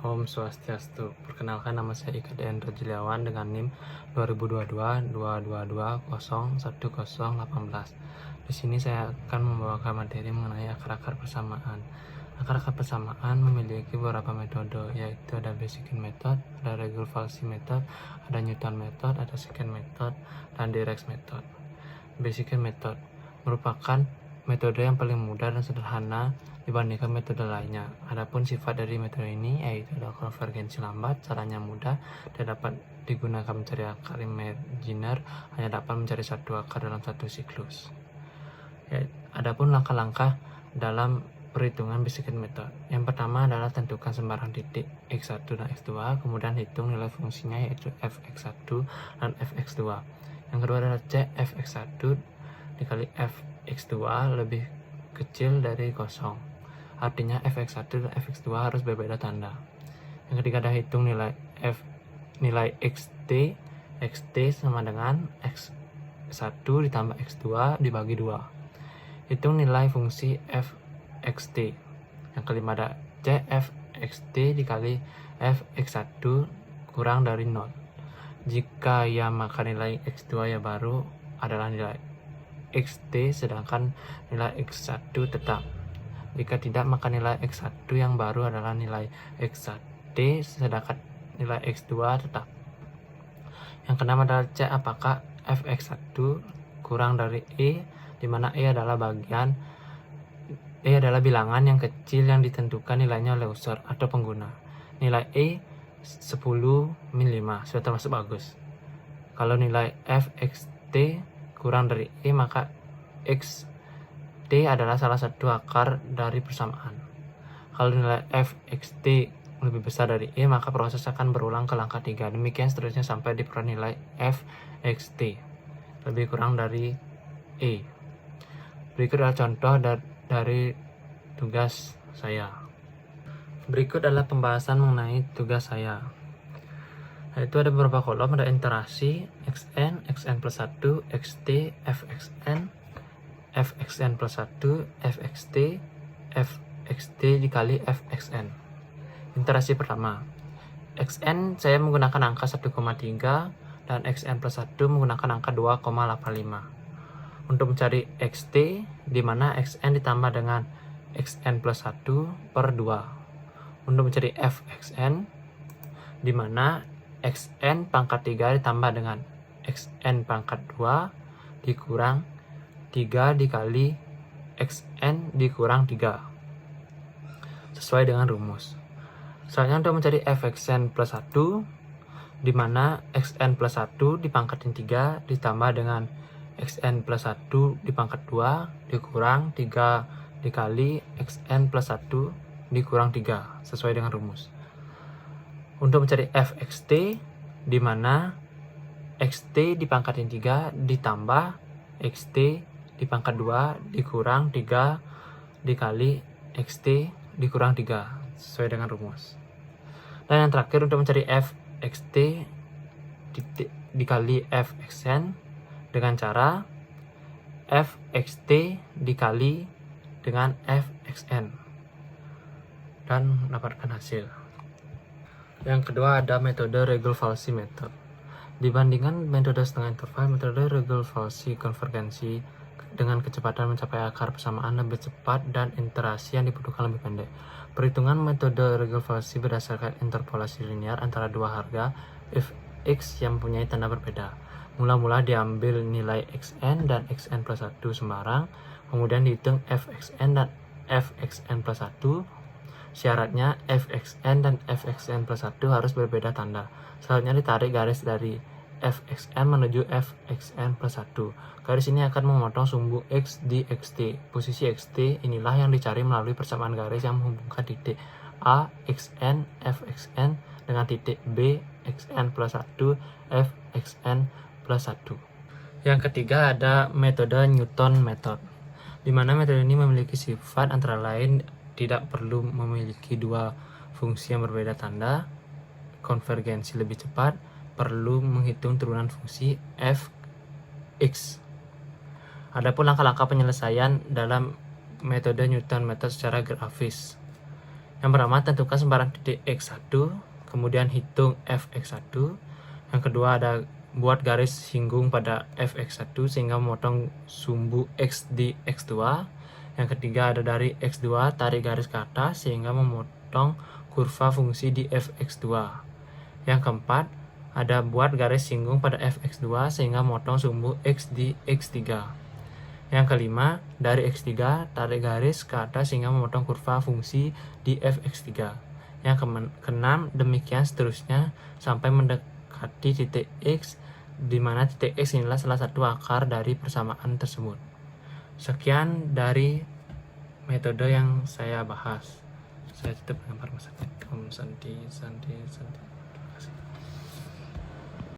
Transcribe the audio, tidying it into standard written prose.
Om Swastiastu. Perkenalkan, nama saya Ika D.N. Rajiliawan dengan NIM 2022-222-01018. Di sini saya akan membawakan materi mengenai akar-akar persamaan. Akar-akar persamaan memiliki beberapa metode, yaitu ada Basic method, ada Regular-Falsi method, ada Newton method, ada second method, dan Direct method. Basic method merupakan metode yang paling mudah dan sederhana dibandingkan metode lainnya. Adapun sifat dari metode ini yaitu ada konvergensi lambat, caranya mudah, dan dapat digunakan mencari akar imajiner, hanya dapat mencari satu akar dalam satu siklus. Adapun langkah-langkah dalam perhitungan basic method. Yang pertama adalah tentukan sembarang titik x1 dan x2, kemudian hitung nilai fungsinya yaitu fx1 dan fx2. Yang kedua adalah cek fx1 dikali fx2 lebih kecil dari 0. Artinya fx1 dan fx2 harus berbeda tanda. Yang ketiga ada hitung nilai xt sama dengan x1 ditambah x2 dibagi 2. Hitung nilai fungsi fxt. Yang kelima ada cfxt dikali fx1 kurang dari 0. Jika ya maka nilai x2 ya baru adalah nilai xt, sedangkan nilai x1 tetap. Jika tidak, maka nilai x1 yang baru adalah nilai xt, sedangkan nilai x2 tetap. Yang keenam adalah cek apakah fx1 kurang dari e, di mana e adalah bilangan yang kecil yang ditentukan nilainya oleh user atau pengguna. Nilai e 10 min 5 sudah termasuk bagus. Kalau nilai fxt kurang dari e, maka xt adalah salah satu akar dari persamaan. Kalau nilai fxt lebih besar dari e, maka proses akan berulang ke langkah 3. Demikian seterusnya sampai diperoleh nilai fxt lebih kurang dari e. Berikut adalah contoh dari tugas saya. Berikut adalah pembahasan mengenai tugas saya. Yaitu ada beberapa kolom, ada interaksi xn, xn plus 1, xt, fxn, fxn plus 1, fxt, fxt dikali fxn. Interaksi pertama, xn saya menggunakan angka 1,3 dan xn plus 1 menggunakan angka 2,85. Untuk mencari xt, di mana xn ditambah dengan xn plus 1 per 2. Untuk mencari fxn, di mana xn pangkat 3 ditambah dengan xn pangkat 2 dikurang 3 dikali xn dikurang 3 sesuai dengan rumus. Selanjutnya untuk mencari fxn plus 1, di mana xn plus 1 dipangkatin 3 ditambah dengan xn plus 1 dipangkat 2 dikurang 3 dikali xn plus 1 dikurang 3 sesuai dengan rumus. Untuk mencari fxt, di mana xt dipangkatin 3 ditambah xt dipangkat 2 dikurang 3 dikali xt dikurang 3 sesuai dengan rumus. Dan yang terakhir untuk mencari fxt dikali fxn dengan cara fxt dikali dengan fxn dan mendapatkan hasil. Yang kedua ada metode Regular-Falsi method. Dibandingkan metode setengah interval, metode Regular-Falsi konvergensi dengan kecepatan mencapai akar persamaan lebih cepat dan interasi yang dibutuhkan lebih pendek. Perhitungan metode Regular-Falsi berdasarkan interpolasi linear antara dua harga f x yang mempunyai tanda berbeda. Mula-mula diambil nilai xn dan xn plus 1 sembarang, kemudian dihitung fxn dan fxn plus 1. Syaratnya fxn dan fxn plus 1 harus berbeda tanda. Selanjutnya ditarik garis dari fxn menuju fxn plus 1. Garis ini akan memotong sumbu x di xt. Posisi xt inilah yang dicari melalui persamaan garis yang menghubungkan titik a xn fxn dengan titik b xn plus 1 fxn plus 1. Yang ketiga ada metode Newton method, di mana metode ini memiliki sifat antara lain tidak perlu memiliki dua fungsi yang berbeda tanda, konvergensi lebih cepat, perlu menghitung turunan fungsi f(x). Adapun langkah-langkah penyelesaian dalam metode Newton method secara grafis. Yang pertama, tentukan sembarang titik X1, kemudian hitung Fx1. Yang kedua, ada buat garis singgung pada Fx1 sehingga memotong sumbu X di X2. Yang ketiga, ada dari X2 tarik garis ke atas sehingga memotong kurva fungsi di Fx2. Yang keempat, ada buat garis singgung pada Fx2 sehingga memotong sumbu X di X3. Yang kelima, dari X3 tarik garis ke atas sehingga memotong kurva fungsi di Fx3. Yang keenam, demikian seterusnya sampai mendekati titik X, di mana titik X inilah salah satu akar dari persamaan tersebut. Sekian dari metode yang saya bahas. Saya tutup dengan Om Santi.